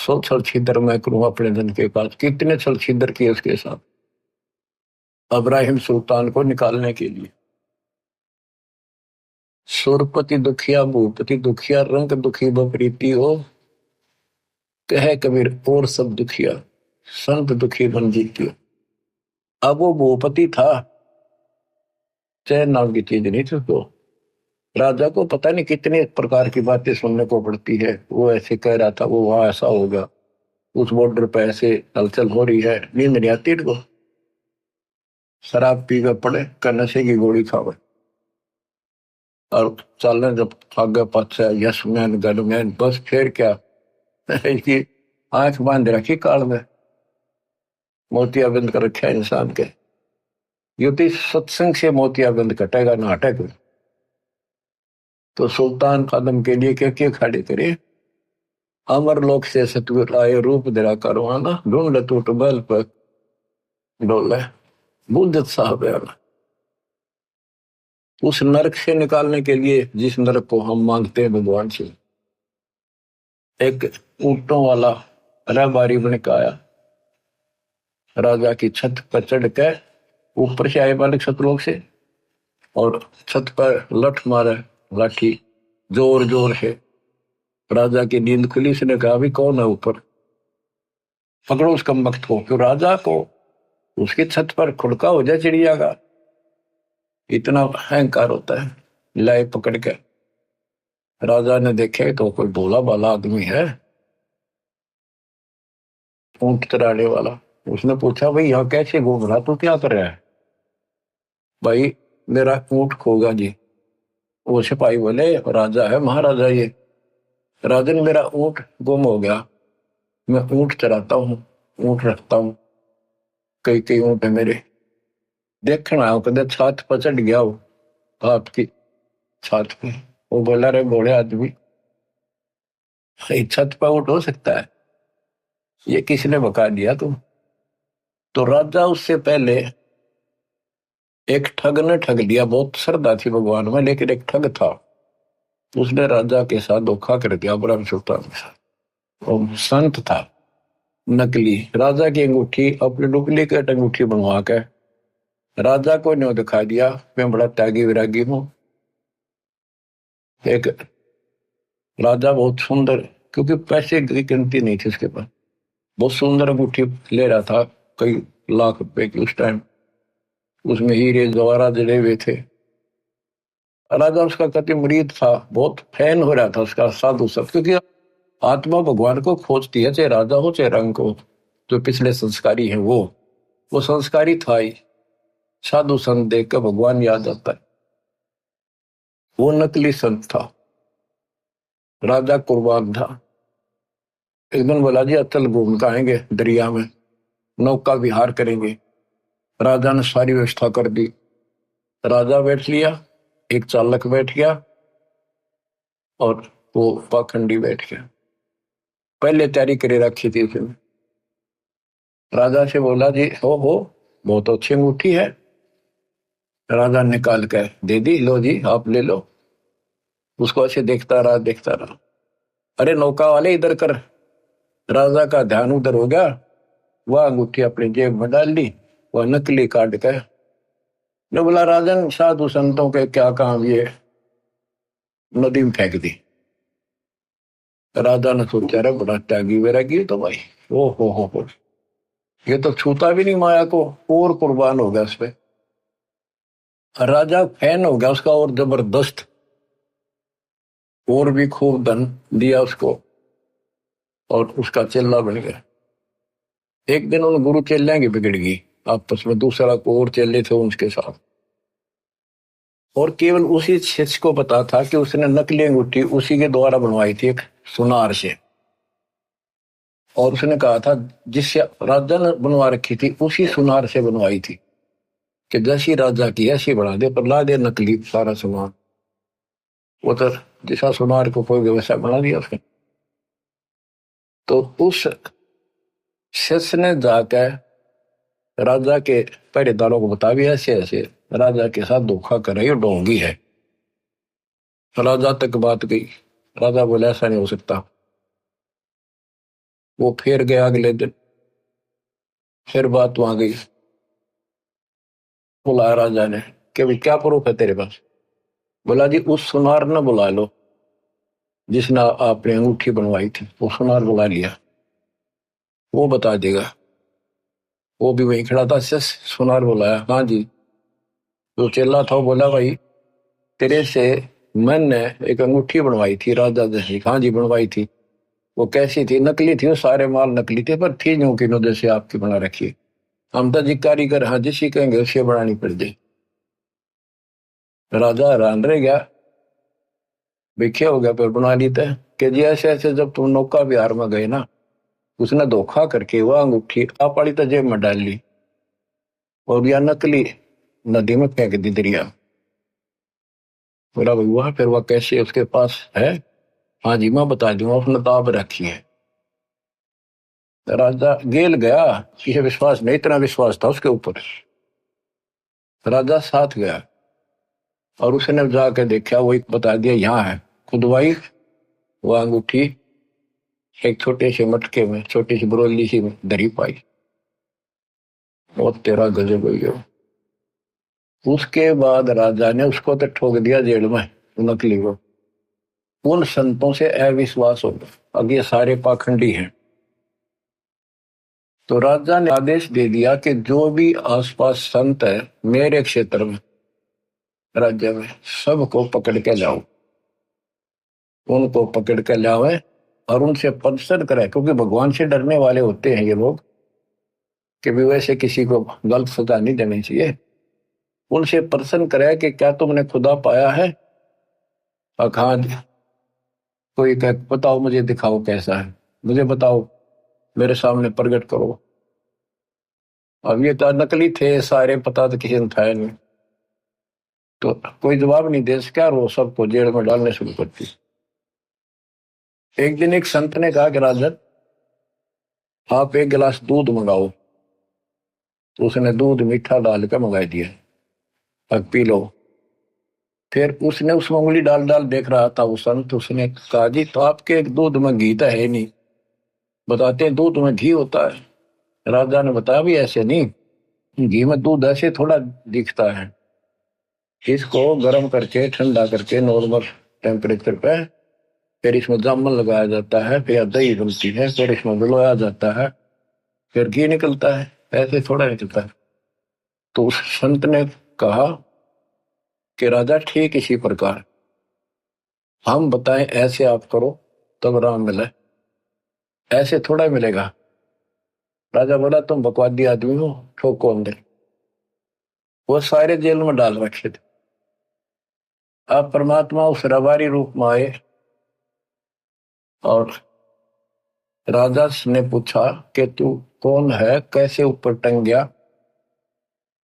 सो छल छिद्र मैं करूं अपने धन के पास। कितने छल छिद्र किए उसके साथ इब्राहिम सुल्तान को निकालने के लिए। सुरपति दुखिया भूपति दुखिया रंग दुखी बपरीती हो, कहे कबीर और सब दुखिया संत दुखी बन जीती। अब वो भूपति था, चैन नाम की चीज नहीं थी उसको। राजा को पता नहीं कितने प्रकार की बातें सुनने को पड़ती है। वो ऐसे कह रहा था, वो वहां ऐसा होगा, उस बॉर्डर पे ऐसे हलचल हो रही है। नींद नहीं आती इनको, शराब पी कर पड़े का नशे की गोली खावे और चलने जब आगे पाछे यस मैन गड मैन, बस फिर क्या। इसकी आंख बांध रखी काल में, मोतियाबिंद कर रखा है इंसान के। युति सत्संग से मोतियाबिंद कटेगा ना हटेगा। तो सुल्तान कदम के लिए क्या खड़े करे। अमर लोक से सतगुर आए रूप धरा करवाना, ढूंढ टूट बल पर डोले बुद्ध साहब है। उस नरक से निकालने के लिए जिस नरक को हम मांगते हैं भगवान से, एक ऊंटों वाला रहबारी बन के आया, राजा की छत पर चढ़ के ऊपर से आए बालक सतलोक से, और छत पर लठ मारे लाठी जोर जोर से। राजा की नींद खुली, उसने कहा भी कौन है ऊपर, पकड़ो उस कमबख्त को। क्यों राजा को उसकी छत पर खुड़का हो जाए चिड़िया का, इतना अहंकार होता है। लाए पकड़ के, राजा ने देखे तो कोई भोला भाला आदमी है, ऊंट चराने वाला। उसने पूछा भाई यहाँ कैसे घूम रहा, तू क्या कर रहा है। भाई मेरा ऊंट खोगा जी। वो सिपाही बोले राजा है महाराजा ये। राजन मेरा ऊंट गुम हो गया, मैं ऊंट चराता हूँ, ऊंट रखता हूँ, कई कई ऊंट है मेरे, देखना आओ कदे छत पर चढ़ गया हो आपकी छत पे। वो बोला रे भोले आदमी, छत पर ऊंट हो सकता है, ये किसने बका दिया तुम। तो राजा उससे पहले एक ठग ने ठग लिया। बहुत श्रद्धा थी भगवान में, लेकिन एक ठग था, उसने राजा के साथ धोखा कर दिया, इब्राहिम सुल्तान के साथ। वो संत था नकली, राजा की अंगूठी अपनी डुप्लीकेट अंगूठी बनवा के राजा को न्यों दिखा दिया, मैं बड़ा त्यागी विरागी हूं। एक राजा बहुत सुंदर, क्योंकि पैसे की गिनती नहीं थी उसके पास, बहुत सुंदर अंगूठी ले रहा था, कई लाख रुपए की उस टाइम, उसमें हीरे जवाहरात जड़े हुए थे। राजा उसका कति मुरीद था, बहुत फैन हो रहा था उसका साधु सब, क्योंकि आत्मा भगवान को खोजती है, चाहे राजा हो चाहे रंग हो। जो पिछले संस्कारी है वो संस्कारी था ही। साधु संत देख कर भगवान याद आता है। वो नकली संत था, राजा कुर्बान था। एक दिन बोला जी अतल घूम के आएंगे, दरिया में नौका विहार करेंगे। राजा ने सारी व्यवस्था कर दी, राजा बैठ लिया, एक चालक बैठ गया और वो पाखंडी बैठ गया। पहले तैयारी करे रखी थी उसने। राजा से बोला जी हो बहुत अच्छी अंगूठी है। राजा निकाल कर दे दी, लो जी आप ले लो। उसको ऐसे देखता रहा देखता रहा, अरे नौका वाले इधर कर। राजा का ध्यान उधर हो गया, वह अंगूठी अपनी जेब में डाल ली, वह नकली काट कर ने बोला राजन साधु संतों के क्या काम, ये नदी में फेंक दी। राजा ने सोचा रे बड़ा त्यागी वैरागी तो भाई, ओ हो, ये तो छूता भी नहीं माया को, और कुर्बान हो गया उस पे। राजा फैन हो गया उसका और जबरदस्त, और भी खूब धन दिया उसको और उसका चेला बन गया। एक दिन उन गुरु चेलियां की बिगड़ गई आपस में, दूसरा को और चेले थे उनके साथ, और केवल उसी शिष्य को पता था कि उसने नकली अंगूठी उसी के द्वारा बनवाई थी, एक सुनार से। और उसने कहा था जिससे राजा ने बनवा रखी थी उसी सुनार से बनवाई थी, कि जैसी राजा की ऐसी बना दे, पर ला दे नकली सारा सामान। वो तो जैसा सुनार को कोई व्यवसाय बना दिया उसने। तो उस शिष्य ने जाकर राजा के पहरेदारों को बता भी ऐसे ऐसे राजा के साथ धोखा कर रही और ढोंगी है। राजा तक बात गई, राजा बोले ऐसा नहीं हो सकता। वो फिर गया अगले दिन, फिर बात वहां गई। बुलाया राजा ने कि भाई क्या प्रूफ है तेरे पास? बोला जी उस सुनार ने बुला लो जिसने आपने अंगूठी बनवाई थी, वो सुनार बुला लिया, वो बता देगा। वो भी वहीं खड़ा था, सुनार बुलाया, हाँ जी। जो चेला था वो बोला भाई तेरे से मैंने एक अंगूठी बनवाई थी राजा जैसी। हाँ जी बनवाई थी। वो कैसी थी? नकली थी, वो सारे माल नकली थे, पर थी यूं की नो जैसे आपकी बना रखी। हम तो जी कारीगर, हाँ जिसी कहेंगे उसे बनानी पड़ जाए। राजा हैरान रह गया, क्या हो गया? फिर बना ली थे कि जी ऐसे ऐसे जब तुम नौका विहार में गए ना, उसने धोखा करके वह अंगूठी आप वाली तो जेब में डाल ली और यह नकली नदी में फेंक दी दरिया। बोला भाई वह फिर वह कैसे उसके पास है? हाँ जी मैं बता दूंगा, उसने दाब रखी है। राजा गेल गया, किसी विश्वास नहीं, इतना विश्वास था उसके ऊपर। राजा साथ गया और उसने जाकर देखा, वही बता दिया यहाँ है। खुदवाई वो अंगूठी एक छोटे से मटके में, छोटी सी बरोली सी में धरी पाई। और तेरा गजब हो गया। उसके बाद राजा ने उसको तो ठोक दिया जेल में, नकली को। उन संतों से अविश्वास होगा, अब ये सारे पाखंडी हैं। तो राजा ने आदेश दे दिया कि जो भी आसपास संत है मेरे क्षेत्र में, राज्य में, सबको पकड़ के लाओ। उनको पकड़ के लावे और उनसे परिषद कराए, क्योंकि भगवान से डरने वाले होते हैं ये लोग कि भी वैसे किसी को गलत सजा नहीं देनी चाहिए। उनसे प्रश्न कराए कि क्या तुमने खुदा पाया है? हाँ। कोई कह बताओ मुझे, दिखाओ कैसा है, मुझे बताओ, मेरे सामने प्रकट करो। अब ये तो नकली थे सारे, पता तो किसी ने था नहीं, तो कोई जवाब नहीं दे सका और वो सबको जेल में डालने शुरू करती। एक दिन एक संत ने कहा कि राजन आप एक गिलास दूध मंगाओ। तो उसने दूध मीठा डाल कर मंगा दिया, अब पी लो। फिर उसने उसमें उंगली डाल डाल देख रहा था वो संत। उसने कहा जी तो आपके दूध में घी तो है नहीं, बताते हैं दूध में घी होता है। राजा ने बताया भी ऐसे नहीं, घी में दूध ऐसे थोड़ा दिखता है। इसको गर्म करके ठंडा करके नॉर्मल टेम्परेचर पे, फिर इसमें जामुन लगाया जाता है, फिर दही बनती है, फिर इसमें मिलाया जाता है, फिर घी निकलता है, ऐसे थोड़ा निकलता है। तो उस संत ने कहा कि राजा ठीक इसी प्रकार हम बताएं ऐसे आप करो तब राम मिले, ऐसे थोड़ा मिलेगा। राजा बोला तुम बकवादी आदमी हो, ठोको अंदर। वो सारे जेल में डाल रखे थे। अब परमात्मा उस रबारी रूप में आए और राजा ने पूछा कि तू कौन है, कैसे ऊपर टंग गया,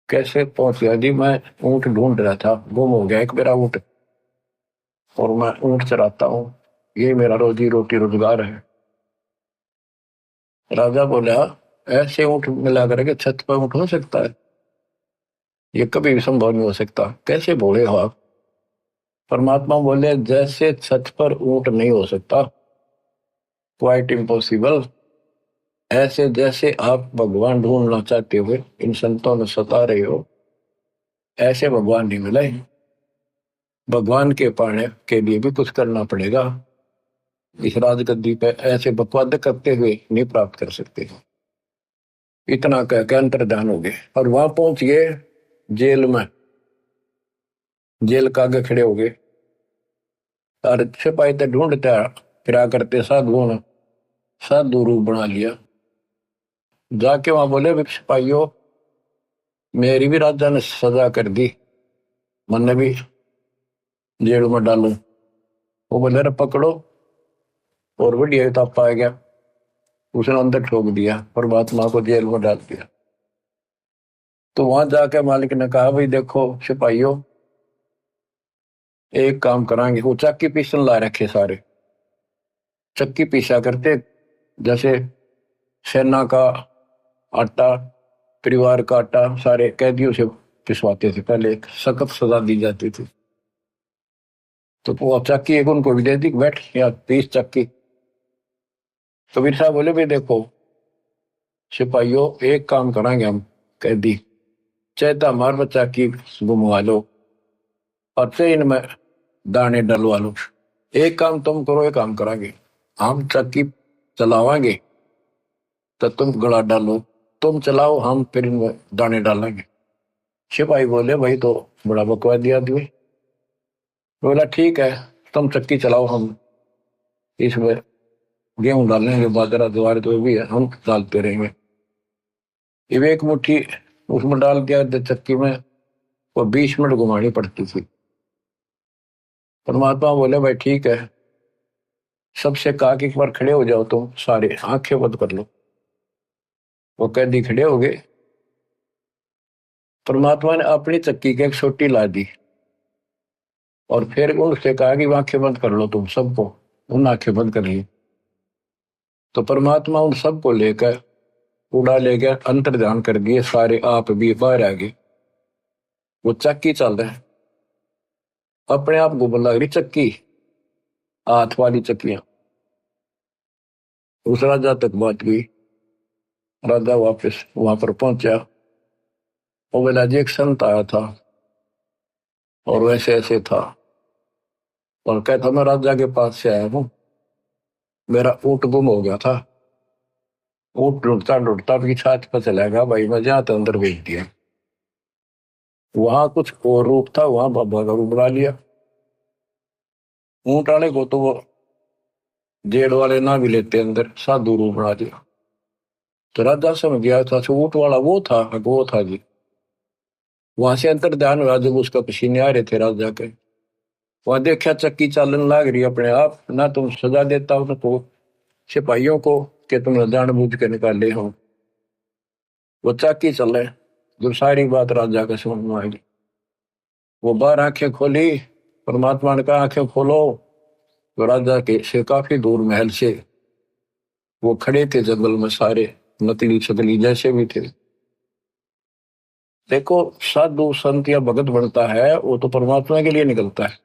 कैसे पहुंच गया? जी मैं ऊंट ढूंढ रहा था, गुम हो गया एक मेरा ऊंट, और मैं ऊंट चराता हूँ, ये मेरा रोजी रोटी रोजगार है। राजा बोला ऐसे ऊंट मिला करके छत पर ऊंट हो सकता है? ये कभी भी संभव नहीं हो सकता, कैसे बोले हो आप? परमात्मा बोले जैसे छत पर ऊंट नहीं हो सकता, क्वाइट इम्पॉसिबल, ऐसे जैसे आप भगवान ढूंढना चाहते हुए इन संतों में सता रहे हो, ऐसे भगवान नहीं मिले। भगवान के पाने के लिए भी कुछ करना पड़ेगा। इस राजगद्दी पे ऐसे बकवाद करते हुए नहीं प्राप्त कर सकते। इतना कह के अंतर्धान हो गए और वहां पहुंच गए जेल में। जेल के आगे खड़े हो गए और सिपाही तो ढूंढते फिरा करते साधुओं ने साधु रूप बना लिया। जाके वहां बोले सिपाहियों मेरी भी राजा ने सजा कर दी, मैंने भी जेल में डालू। वो बोले रे पकड़ो, और बढ़िया तापा आ गया, उसने अंदर ठोक दिया, परमात्मा को जेल में डाल दिया। तो वहां जाके मालिक ने कहा भाई देखो सिपाहियों एक काम करांगे। वो चक्की पीसन ला रखे सारे, चक्की पीसा करते, जैसे सेना का आटा, परिवार का आटा सारे कैदियों से पिसवाते थे। पहले एक सख्त सजा दी जाती थी। तो वो चक्की एक उनको भी दे दी, बैठ या 30 चक्की कबीर साहब बोले भाई देखो सिपाहियों, एक काम करेंगे हम कैदी, चाहे तो हमारे बच्चा की घुमवा लो और फिर इनमें दाने डलवा लो। एक काम तुम करो, एक काम करेंगे, हम चक्की चलावाएंगे तो तुम गला डालो, तुम चलाओ हम फिर इनमें दाने डालेंगे। सिपाही बोले भाई तो बड़ा बकवादी आदमी। बोला ठीक है, तुम चक्की चलाओ, हम इसमें गेहूं डालेंगे, बाजरा ज्वार जो भी है हम डालते रहेंगे। ये एक मुट्ठी उसमें डाल दिया चक्की में, वो 20 मिनट घुमानी पड़ती थी। परमात्मा बोले भाई ठीक है, सबसे कहा कि एक बार खड़े हो जाओ, तुम सारे आंखें बंद कर लो। वो कैदी खड़े हो गए। परमात्मा ने अपनी चक्की की एक छोटी ला दी और फिर उनसे कहा कि आंखें बंद कर लो तुम सबको। उन आंखें बंद कर ली तो परमात्मा उन सबको लेकर उड़ा ले गया, अंतर ध्यान कर दिए सारे, आप भी बाहर आ गए। वो चक्की चल रहा है, अपने आप घूमने लग रही चक्की, हाथ वाली चक्कियां। उस राजा तक बात गई। राजा वापस वहां पर पहुंचा। वो बोला जी एक संत आया था और वैसे ऐसे था, और कहता मैं राजा के पास से आया हूँ, मेरा ऊँट गुम हो गया था। ऊँट ढूंढता ढूंढता भी छात पर चला गया, भाई मैं जहाँ तो अंदर भेज दिया। वहां कुछ और रूप था, वहां बाबा का रूप बना लिया। ऊँट वाले को तो वो जेड़ वाले ना भी लेते, अंदर साधु रूप बना दिया। तो राजा समझ गया था ऊँट वाला वो था जी। वहां से अंतर ध्यान हुआ जब उसका पसीने आ रहे थे राजा के। वहां देखा चक्की चालन लाग रही अपने आप, ना तुम सजा देता उनको सिपाहियों को कि तुमने जानबूझ के निकाले हो। वो चक्की चले, जब सारी बात राजा के समझ में आई, वो बाहर आंखें खोली। परमात्मा ने कहा आंखें खोलो। तो राजा के से काफी दूर महल से वो खड़े थे जंगल में, सारे नकली शकली जैसे भी थे। देखो साधु संत या भगत बनता है वो तो परमात्मा के लिए निकलता है,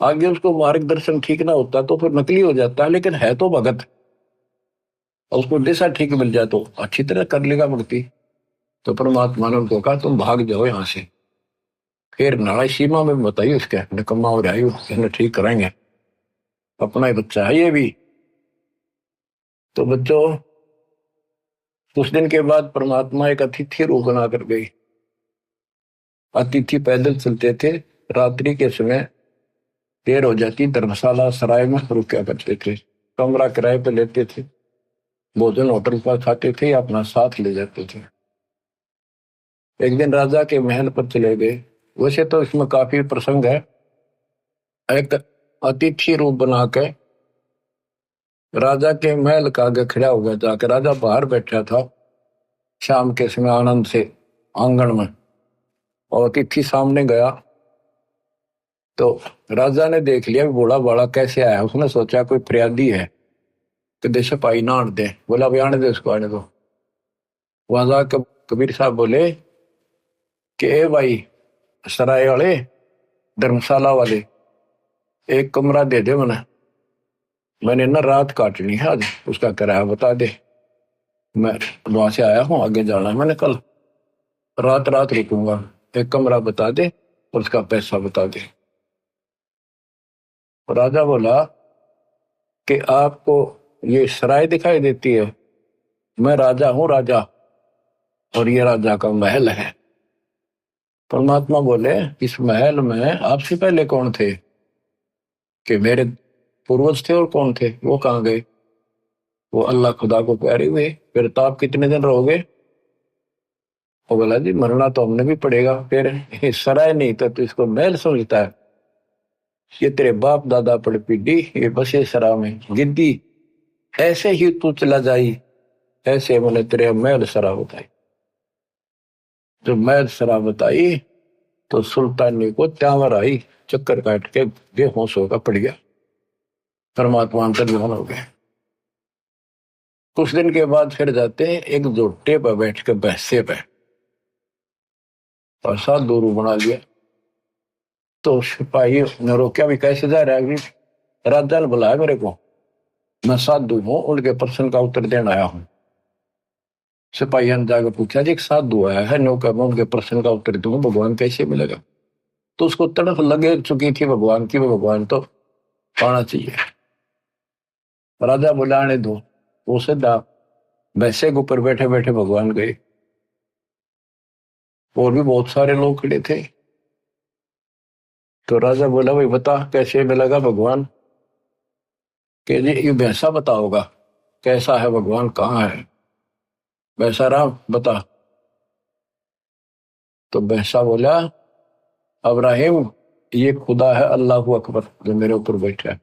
आगे उसको मार्गदर्शन ठीक ना होता तो फिर नकली हो जाता है, लेकिन है तो भगत। और उसको दिशा ठीक मिल जाए तो अच्छी तरह कर लेगा भक्ति। तो परमात्मा ने उनको कहा तुम भाग जाओ यहाँ से। फिर नाड़ा सीमा में बताइए उसके निकम्मा हो जाए, उसने ठीक कराएंगे, अपना ही बच्चा है ये भी। तो बच्चों कुछ दिन के बाद परमात्मा एक अतिथि रूप बना कर गई। अतिथि पैदल चलते थे, रात्रि के समय देर हो जाती, धर्मशाला सराय में रुका करते थे, कमरा किराए पे लेते थे, भोजन होटल पर खाते थे, अपना साथ ले जाते थे। एक दिन राजा के महल पर चले गए। वैसे तो इसमें काफी प्रसंग है। एक अतिथि रूप बना के राजा के महल का आगे खड़ा हो गया, जाकर राजा बाहर बैठा था शाम के समय आनंद से आंगन में, और अतिथि सामने गया तो राजा ने देख लिया बूढ़ा बाड़ा कैसे आया। उसने सोचा कोई फरियादी है कि दे सिपाही ना आने दे। बोला भाई आने दे उसको, आने दो। वहां जाकर कबीर साहब बोले कि ए भाई सराय वाले, धर्मशाला वाले, एक कमरा दे दे मैंने ना रात काटनी है आज, उसका किराया बता दे। मैं वहां से आया हूँ, आगे जाना है मैंने, कल रात रात रुकूंगा, एक कमरा बता दे और उसका पैसा बता दे। राजा बोला कि आपको ये सराय दिखाई देती है, मैं राजा हूँ राजा, और ये राजा का महल है। परमात्मा बोले इस महल में आपसे पहले कौन थे? कि मेरे पूर्वज थे, और कौन थे वो कहाँ गए? वो अल्लाह खुदा को प्यारे हुए। फिर तो आप कितने दिन रहोगे? वो बोला जी मरना तो हमने भी पड़ेगा। फिर ये सराय नहीं था तो इसको महल समझता है? ये तेरे बाप दादा पड़ पीढ़ी ये बसे सरा में गिद्दी, ऐसे ही तू चला जाई, ऐसे मैंने तेरे महल सरा बताई। जब महल सरा बताई तो सुल्तानी को त्यावर आई, चक्कर काट के बेहोश होकर पड़ गया। परमात्मा अंतर्ध्यान हो गए। कुछ दिन के बाद फिर जाते हैं एक जोटे पर बैठ के बहसे पे, और साथ दूरू बना लिया। तो सिपाही ने रोका भी कैसे जा रहा है? राजा ने बुलाया मेरे को, मैं साधु हूं, उनके प्रश्न का उत्तर देने आया हूं। सिपाही ने जाकर पूछा जी, एक साधु आया है, नौकर में उनके प्रश्न का उत्तर दूंगा, भगवान कैसे मिलेगा? तो उसको तड़फ लगे चुकी थी भगवान की, वो भगवान तो पाना चाहिए। राजा बुलाने दो, वो सीधा भैंसे के ऊपर बैठे बैठे भगवान गए। और भी बहुत सारे लोग खड़े थे। तो राजा बोला, भाई बता कैसे मिलेगा भगवान? कि जी ये भैंसा बताओगा कैसा है भगवान, कहाँ है? भैंसा राम बता। तो भैंसा बोला, अब्राहिम ये खुदा है, अल्लाह अकबर, जो मेरे ऊपर बैठा है।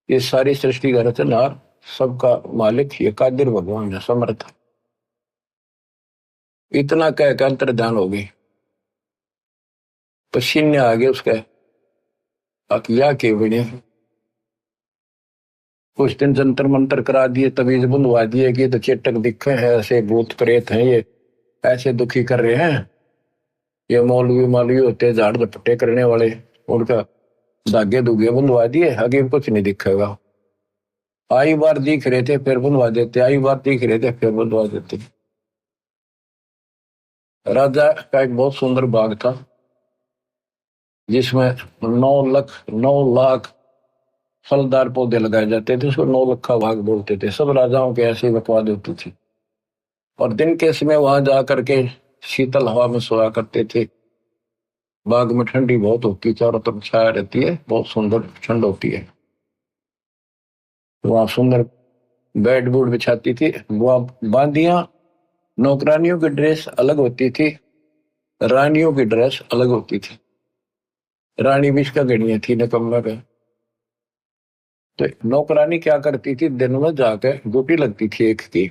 ये सारी सृष्टि का रचनहार, सबका मालिक ये कादिर भगवान है, समर्थ। इतना कह कर अंतर्ध्यान हो गई। पसीने आ गए उसके अकिया के बने। कुछ दिन जंतर मंतर करा दिए, तवीज बुंदवा दिए कि तो चेटक दिखे हैं, ऐसे भूत प्रेत हैं, ये ऐसे दुखी कर रहे हैं। ये मौलवी मालवी होते हैं झाड़ झपट्टे करने वाले, उनका धागे धुगे बुंदवा दिए, आगे कुछ नहीं दिखेगा। आई बार दिख रहे थे फिर बुंदवा देते, आई बार दिख रहे थे फिर बुंदवा देते। राजा का एक बहुत सुंदर बाग था, जिसमें 9 लाख फलदार पौधे लगाए जाते थे। उसको 9 लखा बाग बोलते थे। सब राजाओं के ऐसे बकवाद होती थी। और दिन के समय वहां जा करके शीतल हवा में सोया करते थे। बाग में ठंडी बहुत होती, चारों तरफ छाया रहती है, बहुत सुंदर ठंड होती है। वहां सुंदर बेड बूड बिछाती थी। वहां बांदियां, नौकरानियों की ड्रेस अलग होती थी, रानियों की ड्रेस अलग होती थी। रानी भी इसका गणिया थी नकम्मा का। तो नौकरानी क्या करती थी, दिन में जाकर ड्यूटी लगती थी एक की,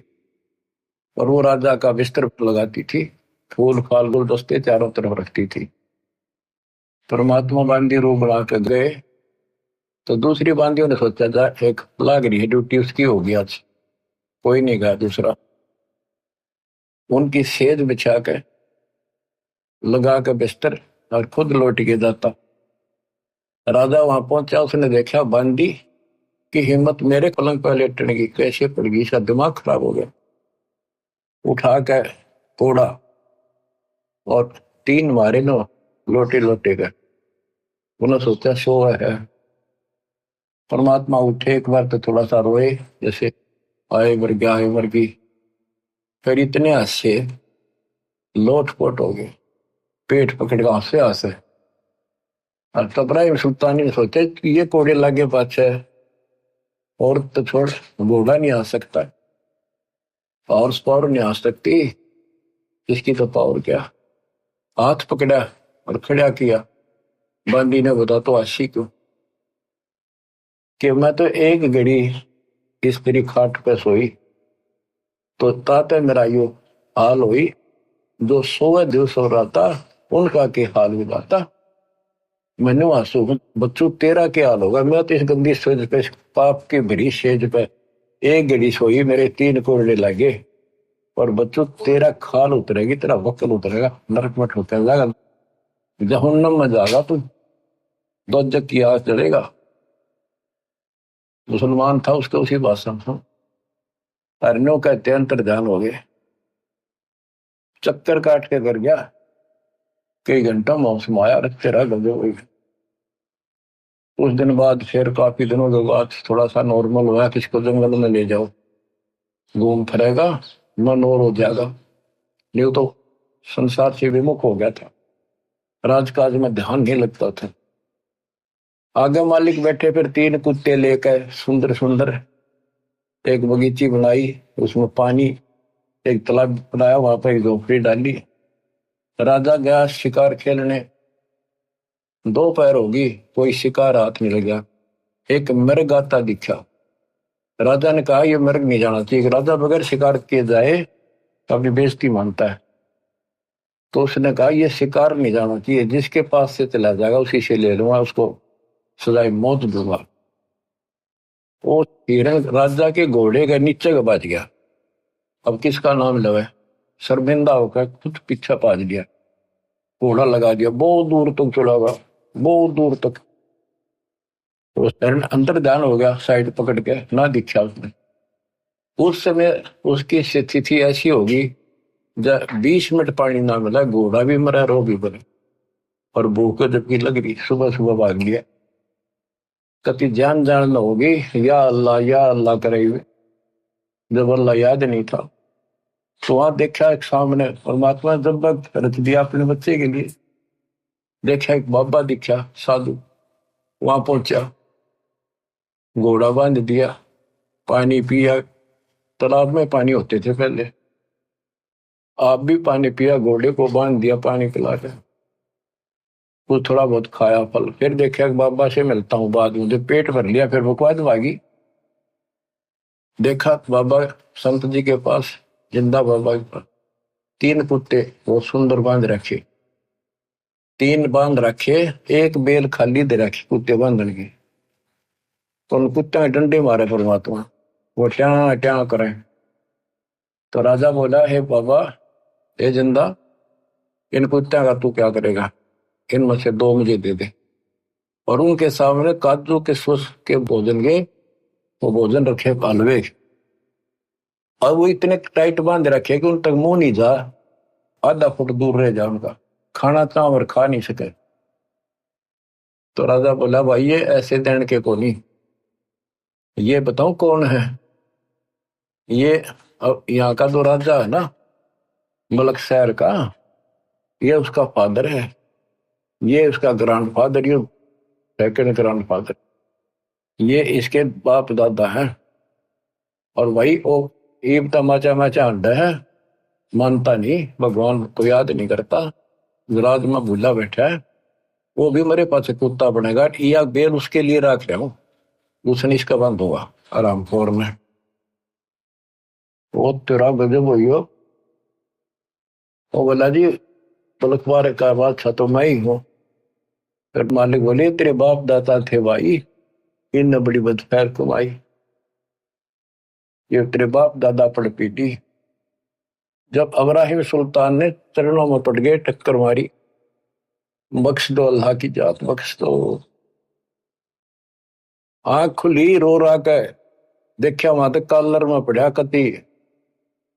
और वो राजा का बिस्तर लगाती थी, फूल फाल गुलदस्ते चारों तरफ रखती थी। परमात्मा बांदी रूप बना के गए, तो दूसरी बांदियों ने सोचा जा एक लाग रही है ड्यूटी, उसकी होगी आज, कोई नहीं गया दूसरा। उनकी सेज बिछा के लगा के बिस्तर और खुद लौट के जाता। राजा वहां पहुंचा, उसने देखा बांदी की हिम्मत मेरे पलंग पर लेटने की कैसे पड़ गई, इसका दिमाग खराब हो गया। उठा के तोड़ा और 3 मारे नो, लोटे लोटे गए। उन्होंने सोचा सो है। परमात्मा उठे एक बार तो थोड़ा सा रोए, जैसे आए मर गया आए मर गई। फिर इतने हंसे, लोटपोट हो गए, पेट पकड़ के हंसे हंसे। और तब इब्राहिम सुल्तानी ने सोचा कि ये कोड़े लागे पाछे, और तो छोड़, घोड़ा नहीं आ सकता, हॉर्स पावर नहीं आ सकती, इसकी तो पावर क्या। हाथ पकड़ा और खड़ा किया। बांदी ने बता तो आशी क्यों, कि मैं तो एक घड़ी इस तेरी खाट पे सोई तो ताते मेरा यो हाल हुई, जो 100 दिवस हो रहा था उनका के हाल हो जाता। मैंने आंसू बच्चों तेरा क्या हाल होगा, मैं तो इस गंदी सेज पे, पाप की भरी सेज पे एक घड़ी सोई, मेरे 3 कोड़े लगे, और बच्चों तेरा खाल उतरेगी, तेरा वक्ल उतरेगा, नरक में ठोकर जाएगा, जहन्नम में जाएगा तू, दोजख की आग जलेगा। मुसलमान था, उसके उसी भाषण था। हरनों कहते अंतर्ध्यान हो गए, चक्कर काट के कर गया, कई घंटा मौसम आया, रखते रहा गजे हुई। उस दिन बाद फिर काफी दिनों के बाद थोड़ा सा नॉर्मल हुआ, किसको जंगल में ले जाओ, घूम फिरेगा, मन और हो जाएगा। नहीं तो संसार से विमुख हो गया था, राजकाज में ध्यान नहीं लगता था। आगे मालिक बैठे, फिर 3 कुत्ते लेकर सुंदर सुंदर एक बगीची बनाई, उसमें पानी, एक तालाब बनाया, वहां पर एक झोपड़ी डाली। राजा गया शिकार खेलने, दोपहर होगी, कोई शिकार हाथ नहीं लगा। एक मृग आता दिखा। राजा ने कहा यह मृग नहीं जाना चाहिए, राजा बगैर शिकार किए जाए तो अपनी बेइज्जती मानता है। तो उसने कहा यह शिकार नहीं जाना चाहिए, जिसके पास से चला जाएगा उसी से ले लूंगा, उसको सजाए मौत दूंगा। वो हिरण राजा के घोड़े के नीचे का बच गया। अब किसका नाम लवे, शर्मिंदा होकर खुद पीछा पाज लिया, घोड़ा लगा दिया, बहुत दूर तक चला गया, बहुत दूर तक। वो अंदर ध्यान हो गया, साइड पकड़ के ना दिखा उसने। उस समय उसकी स्थिति ऐसी होगी, जब 20 मिनट पानी ना मिला, घोड़ा भी मरा, रो भी मरा, और भूख जबकि लग रही, सुबह सुबह भाग लिया। कभी जान जान न होगी, या अल्लाह करे हुए, जब अल्लाह याद नहीं था। तो वहां देखा एक सामने परमात्मा जब रच दिया अपने बच्चे के लिए। देखा एक बाबा दिखा, साधु, वहां पहुंचा, घोड़ा बांध दिया, पानी पिया। तालाब में पानी होते थे पहले, आप भी पानी पिया, घोड़े को बांध दिया, पानी पिला के वो थोड़ा बहुत खाया फल। फिर देखा बाबा से मिलता हूँ बाद में, जब पेट भर लिया फिर बकवाद भागी। देखा बाबा संत जी के पास, जिंदा बाबा के पास 3 कुत्ते वो सुंदर बांध रखे, 3 बांध रखे, एक बेल खाली दे रखी कुत्ते बांधने की। तो उन कुत्ते में डंडे मारे परमात्मा, वो ट्या ट्या करें। तो राजा बोला, हे बाबा, हे जिंदा, इन कुत्तों का तू क्या करेगा, इनमें से 2 मुझे दे दे। और उनके सामने काजू के सुस के भोजन के वो भोजन रखे हलवे, और वो इतने टाइट बांध रखे कि उन तक मुंह नहीं जा, आधा फुट दूर रह जा उनका, खाना चावर खा नहीं सके। तो राजा बोला, भाई ये ऐसे देन के को नहीं, ये बताओ कौन है ये। यहाँ का जो राजा है ना, मलक शहर का, ये उसका फादर है, ये उसका ग्रैंड फादर, ये सेकंड ग्रैंड फादर, ये इसके बाप दादा है। और भाई वो ईब तमाचा माचा अंडा है, मानता नहीं, भगवान को याद नहीं करता, विराज में भूला बैठा है। वो भी मेरे पास कुत्ता बनेगा, या बेल उसके लिए रख रहा हूं, उसने इसका बंद होगा आराम खोर में। वो तेरा गजब हुई हो। वो बोला, जी पलकवार का बादशाह तो मैं ही हूँ। फिर मालिक बोले, तेरे बाप दादा थे भाई, इन बड़ी बदखैर कमाई, ये तेरे बाप दादा पड़ पीटी। जब अब्राहिम सुल्तान ने चरणों में पड़ गए, टक्कर मारी, बख्श दो अल्लाह की जात बख्श दो। आंख खुली, रो रहा के देखा, वहां तक कॉलर में पड़ा कति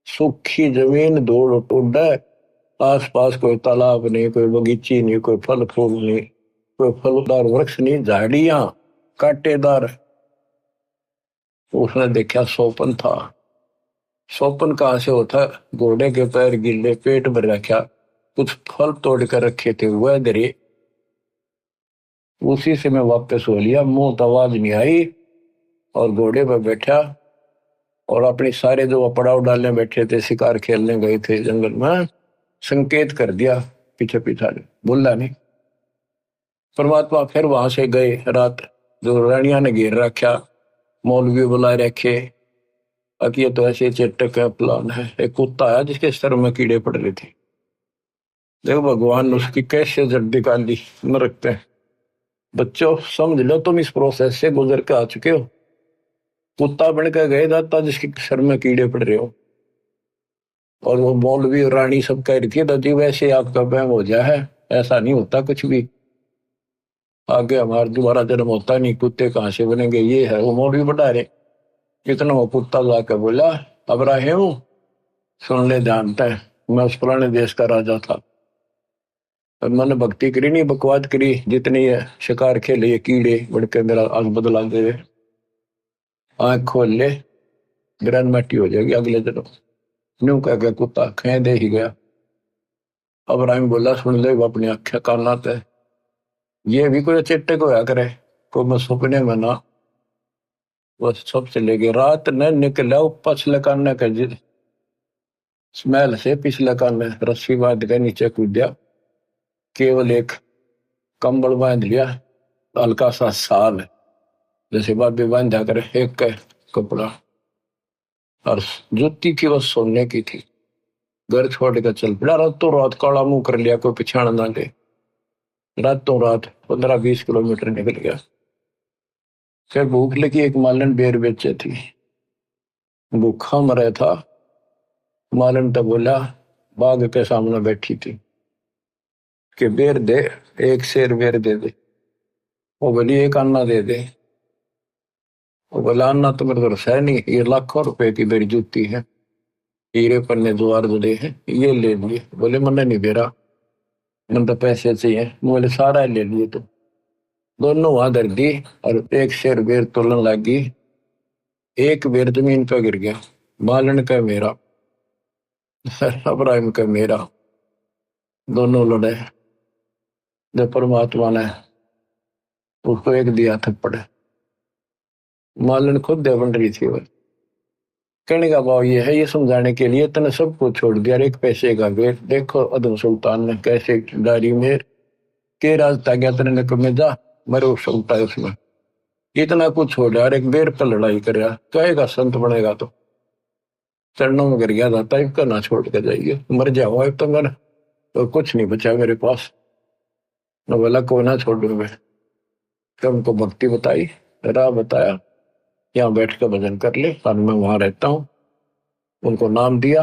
सूखी जमीन, धूल टूड, आस पास कोई तालाब नहीं, कोई बगीची नहीं, कोई फल फूल नहीं, कोई फलदार वृक्ष नहीं, झाड़ियां कांटेदार। उसने देखा सोपन था। सोपन कहां से होता, घोड़े के पैर गिले, पेट भर रखा, कुछ फल तोड़ कर रखे थे वह दरे, उसी से मैं वापस हो लिया, मुंह तो आवाज नहीं आई, और घोड़े पर बैठा, और अपने सारे जो पड़ाव डालने बैठे थे, शिकार खेलने गए थे जंगल में, संकेत कर दिया पीछे पीछा, बोला नहीं। परमात्मा फिर वहां से गए, रात जो रानिया ने घेर रखा, मौलवी बुलाए रखे, अब ये तो ऐसे चेटक का प्लान है। एक कुत्ता है जिसके सर में कीड़े पड़ रहे थे, देखो भगवान ने उसकी कैसे जड़ निकाली नरक पे। बच्चों समझ लो, तुम इस प्रोसेस से गुजर के आ चुके हो। कुत्ता बन के गए दाता जिसके सर में कीड़े पड़ रहे हो, और वो मौलवी और रानी सब कह रही थी, दादी वैसे आपका बहम हो जाए है, ऐसा नहीं होता कुछ भी, आगे हमारा दोबारा जन्म होता नहीं, कुत्ते कहां से बनेंगे, ये है वो मौलवी बढ़ा रहे। कितना वो कुत्ता जाकर बोला, अब्राहिम सुन ले, जानता है मैं उस पुराने देश का राजा था, मैंने भक्ति करी नहीं, बकवाद करी जितनी है, शिकार खेले, ये कीड़े बढ़ के मेरा आग बदला दे, आंख खोल ले, ग्रैंड मैटी हो जाएगी अगले जन्म। न्यू कह गया कुत्ता, खे दे ही गया। अब्राहिम बोला, सुन ले अपनी आंखें काना ते, ये भी कोई चेटे को होया करे, को मैं सपने में ना, बस सब चले गए। रात न निकला पछले कान के स्मेल से, पिछले कान रस्सी बांध के नीचे कूदा, केवल एक कंबल बांध लिया, हल्का सा साल जैसे बाबे बांधा करे, एक कपड़ा, और जुत्ती की बस सोने की थी। घर छोड़ कर चल पड़ा, रातों रात काला मुंह कर लिया, कोई पिछाड़ ना ले। रातों रात 15-20 किलोमीटर निकल गया। फिर भूख लगी, एक मालन बेर बेचे थी, भूखा मरा था। मालन तो बोला, बाग के सामने बैठी थी कि बेर दे, एक शेर बेर दे दे। वो बोली, एक अन्ना दे दे। वो बोला अन्ना तो मेरे तरफ है नहीं, ये लाखों रुपए की मेरी जूती है, हीरे पन्ने द्वार जुड़े हैं, ये ले लिए। बोले मैंने नहीं दे रहा, मैंने तो पैसे चाहिए। बोले सारा ले लिए। तो दोनों वहां धर दी और एक शेर बेर तोलन लगी। एक बेर जमीन पर गिर गया, मालन का मेरा, अब्राहिम का मेरा, दोनों लड़े। जब परमात्मा ने उसको एक दिया थप्पड़, मालन खुद दे बन रही थी। वो कहने का भाव ये है, ये समझाने के लिए तने सबको छोड़ दिया, एक पैसे का वेट। देखो अदम सुल्तान ने कैसे डायरी में के रास्ता गया तेरे को में जा मरो सकता है उसमें, इतना कुछ छोड़ दिया, एक बेर पर लड़ाई कर रहा, कहेगा संत बनेगा तो चरणों में गिर गया जाता है, इसका ना छोड़ के जाइए, मर जाओ अब तो मेरा तो कुछ नहीं बचा मेरे पास। न बोला को ना छोड़ू मैं। तो उनको भक्ति बताई, राह बताया, यहाँ बैठ कर भजन कर ले, और मैं वहां रहता हूँ। उनको नाम दिया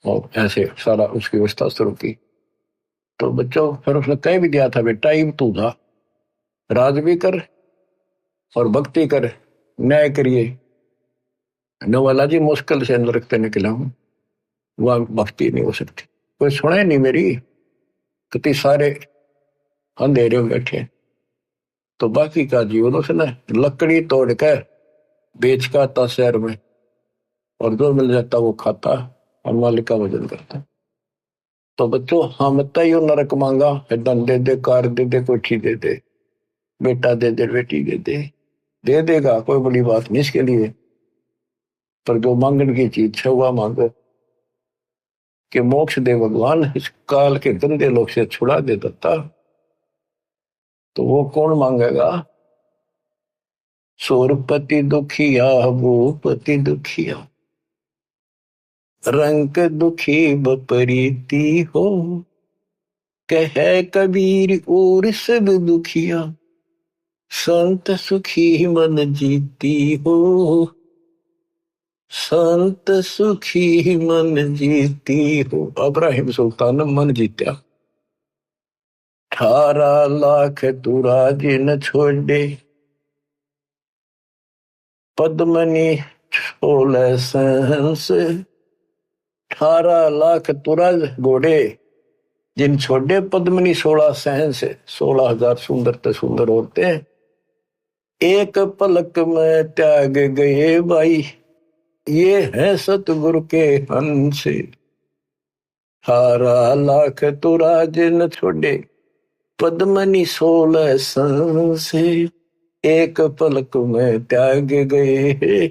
और ऐसे सारा उसकी व्यवस्था शुरू की। तो बच्चों फिर उसने कहीं भी दिया था, बेटा टाइम तू था, राज भी कर और भक्ति कर, न्याय करिए। नवाला जी मुश्किल से अंदर रखते निकला हूँ, वह भक्ति नहीं हो सकती। कोई सुने नहीं मेरी, कितने सारे अंधेरे में बैठे। तो बाकी का जीवन उसने लकड़ी तोड़ कर बेच का आता शहर में, और जो मिल जाता वो खाता और मालिक का वजन करता। तो बच्चों हम तय नरक मांगा, धन दे दे, कार दे दे, कोठी दे दे, बेटा दे दे, बेटी दे देगा, कोई बड़ी बात नहीं इसके लिए। पर जो मांगने की चीज है वह मांगो कि मोक्ष दे भगवान, इस काल के गंदे लोग से छुड़ा दे दत्ता। तो वो कौन मांगेगा? सोरपति दुखिया, भूपति दुखिया, रंग दुखी बपरीती हो, कह कबीर और सब दुखिया, संत सुखी मन जीती हो, संत सुखी मन जीती हो। अब्राहिम सुल्तान ने मन जीत्या। 18 लाख तुराज न छोड़े, पद्मनी 16 सहंस। 18 लाख तुराज घोड़े जिन छोड़े, पद्मनी 16 सहंस, 16,000 सुंदर ते सुंदर औरतें एक पलक में त्याग गए भाई, ये है सतगुरु के हंस। 18 लाख तुराज न छोड़े, पद्मनी 16 सहंस, एक पलक में त्याग गए,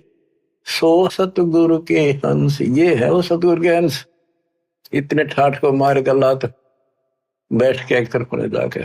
सो सतगुरु के हंस। ये है वो सतगुरु के हंस। इतने ठाठ को मार कर लात बैठ के एक तरफ जाके